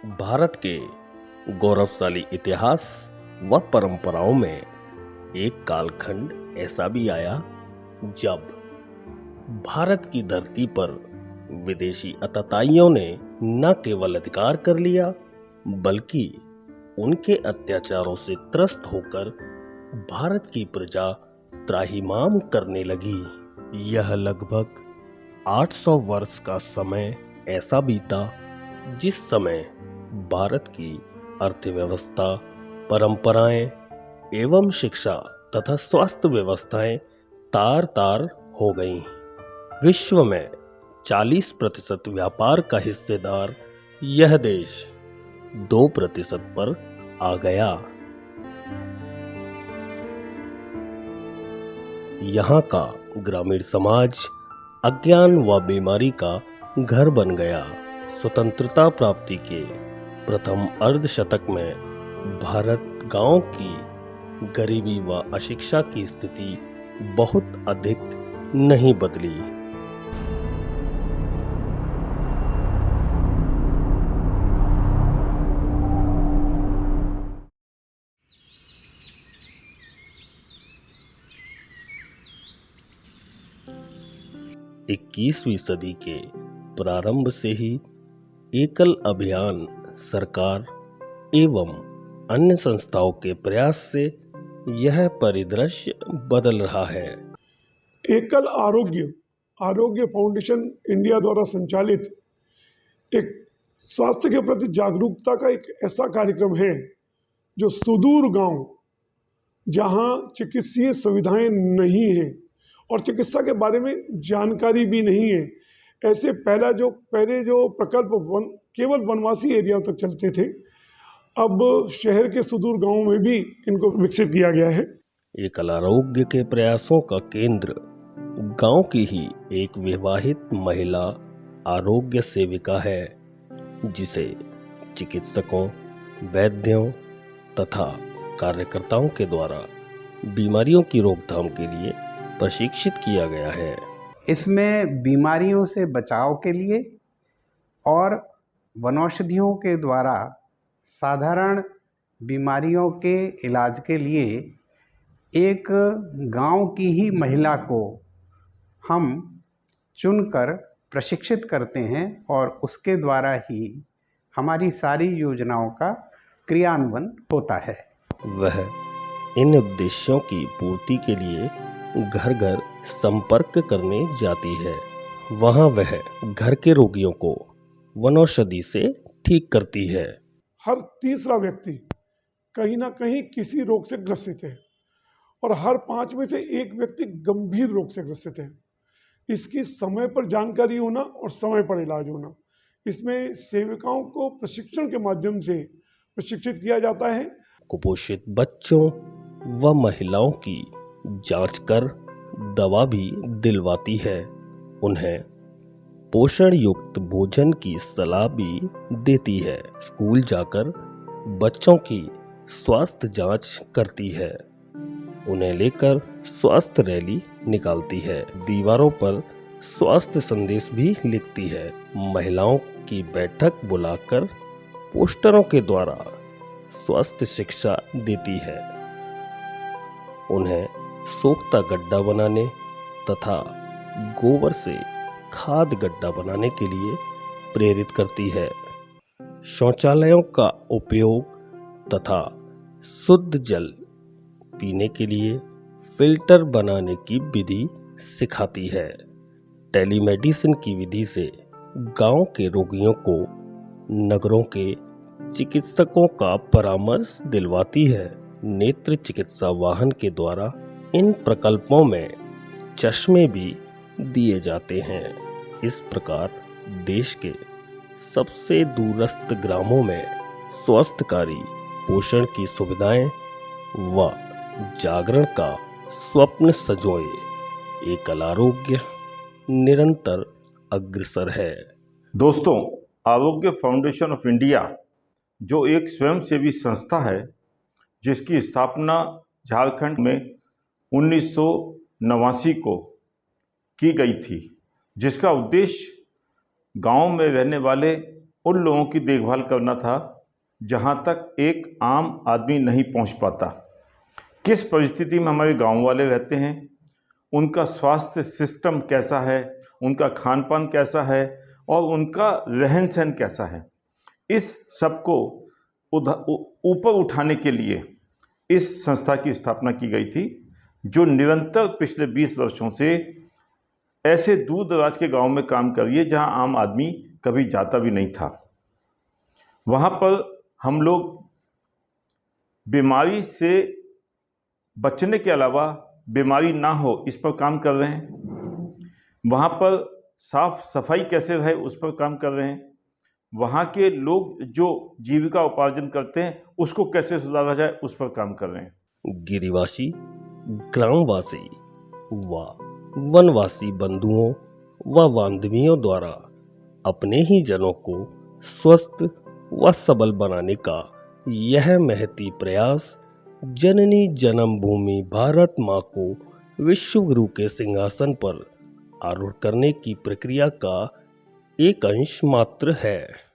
भारत के गौरवशाली इतिहास व परंपराओं में एक कालखंड ऐसा भी आया जब भारत की धरती पर विदेशी आतताइयों ने न केवल अधिकार कर लिया बल्कि उनके अत्याचारों से त्रस्त होकर भारत की प्रजा त्राहिमाम करने लगी। यह लगभग 800 वर्ष का समय ऐसा बीता जिस समय भारत की अर्थव्यवस्था, परंपराएं एवं शिक्षा तथा स्वास्थ्य व्यवस्थाएं तार-तार हो गईं। विश्व में 40% व्यापार का हिस्सेदार यह देश 2% पर आ गया। यहाँ का ग्रामीण समाज अज्ञान व बीमारी का घर बन गया। स्वतंत्रता प्राप्ति के प्रथम अर्धशतक में भारत गांव की गरीबी व अशिक्षा की स्थिति बहुत अधिक नहीं बदली। 21वीं सदी के प्रारंभ से ही एकल अभियान सरकार एवं अन्य संस्थाओं के प्रयास से यह परिदृश्य बदल रहा है। एकल आरोग्य फाउंडेशन इंडिया द्वारा संचालित एक स्वास्थ्य के प्रति जागरूकता का एक ऐसा कार्यक्रम है जो सुदूर गांव जहां चिकित्सीय सुविधाएं नहीं हैं और चिकित्सा के बारे में जानकारी भी नहीं है, ऐसे पहले जो प्रकल्प केवल वनवासी एरिया तक चलते थे, अब शहर के सुदूर गांवों में भी इनको विकसित किया गया है। एकल आरोग्य के प्रयासों का केंद्र गांव की ही एक विवाहित महिला आरोग्य सेविका है, जिसे चिकित्सकों, वैद्यों तथा कार्यकर्ताओं के द्वारा बीमारियों की रोकथाम के लिए प्रशिक्षित किया गया है। इसमें बीमारियों से बचाव के लिए और वनौषधियों के द्वारा साधारण बीमारियों के इलाज के लिए एक गांव की ही महिला को हम चुनकर प्रशिक्षित करते हैं और उसके द्वारा ही हमारी सारी योजनाओं का क्रियान्वयन होता है। वह इन उद्देश्यों की पूर्ति के लिए घर घर संपर्क करने जाती है। वहां वह घर के रोगियों को वनौषधि से ठीक करती है। हर तीसरा व्यक्ति कहीं ना कहीं किसी रोग से ग्रसित है और हर 5 में से एक व्यक्ति गंभीर रोग से ग्रसित है। इसकी समय पर जानकारी होना और समय पर इलाज होना, इसमें सेविकाओं को प्रशिक्षण के माध्यम से प्रशिक्षित किया जाता है। कुपोषित बच्चों व महिलाओं की जांच कर दवा भी दिलवाती है। उन्हें पोषण युक्त भोजन की सलाह भी देती है। स्कूल जाकर बच्चों की स्वास्थ्य जांच करती है। उन्हें लेकर स्वास्थ्य रैली निकालती है। दीवारों पर स्वास्थ्य संदेश भी लिखती है। महिलाओं की बैठक बुलाकर पोस्टरों के द्वारा स्वास्थ्य शिक्षा देती है। उन्हें सोख्ता गड्ढा बनाने तथा गोबर से खाद गड्ढा बनाने के लिए प्रेरित करती है। शौचालयों का उपयोग तथा शुद्ध जल पीने के लिए फिल्टर बनाने की विधि सिखाती है। टेलीमेडिसिन की विधि से गांव के रोगियों को नगरों के चिकित्सकों का परामर्श दिलवाती है। नेत्र चिकित्सा वाहन के द्वारा इन प्रकल्पों में चश्मे भी दिए जाते हैं। इस प्रकार देश के सबसे दूरस्थ ग्रामों में स्वास्थ्यकारी पोषण की सुविधाएं व जागरण का स्वप्न संजोए एकल आरोग्य निरंतर अग्रसर है। दोस्तों, आरोग्य फाउंडेशन ऑफ इंडिया जो एक स्वयंसेवी संस्था है, जिसकी स्थापना झारखंड में 1989 को की गई थी, जिसका उद्देश्य गांव में रहने वाले उन लोगों की देखभाल करना था जहाँ तक एक आम आदमी नहीं पहुँच पाता। किस परिस्थिति में हमारे गांव वाले रहते हैं, उनका स्वास्थ्य सिस्टम कैसा है, उनका खान पान कैसा है और उनका रहन सहन कैसा है, इस सब को ऊपर उठाने के लिए इस संस्था की स्थापना की गई थी, जो निरंतर पिछले 20 वर्षों से ऐसे दूर दराज के गांव में काम कर रही है जहां आम आदमी कभी जाता भी नहीं था। वहां पर हम लोग बीमारी से बचने के अलावा बीमारी ना हो इस पर काम कर रहे हैं। वहाँ पर साफ सफाई कैसे रहे उस पर काम कर रहे हैं। वहाँ के लोग जो जीविका उपार्जन करते हैं उसको कैसे सुधारा जाए उस पर काम कर रहे हैं। गिरिवासी, ग्रामवासी व वनवासी बंधुओं व बांधवियों द्वारा अपने ही जनों को स्वस्थ व सबल बनाने का यह महती प्रयास जननी जन्मभूमि भारत माँ को विश्व गुरु के सिंहासन पर आरूढ़ करने की प्रक्रिया का एक अंश मात्र है।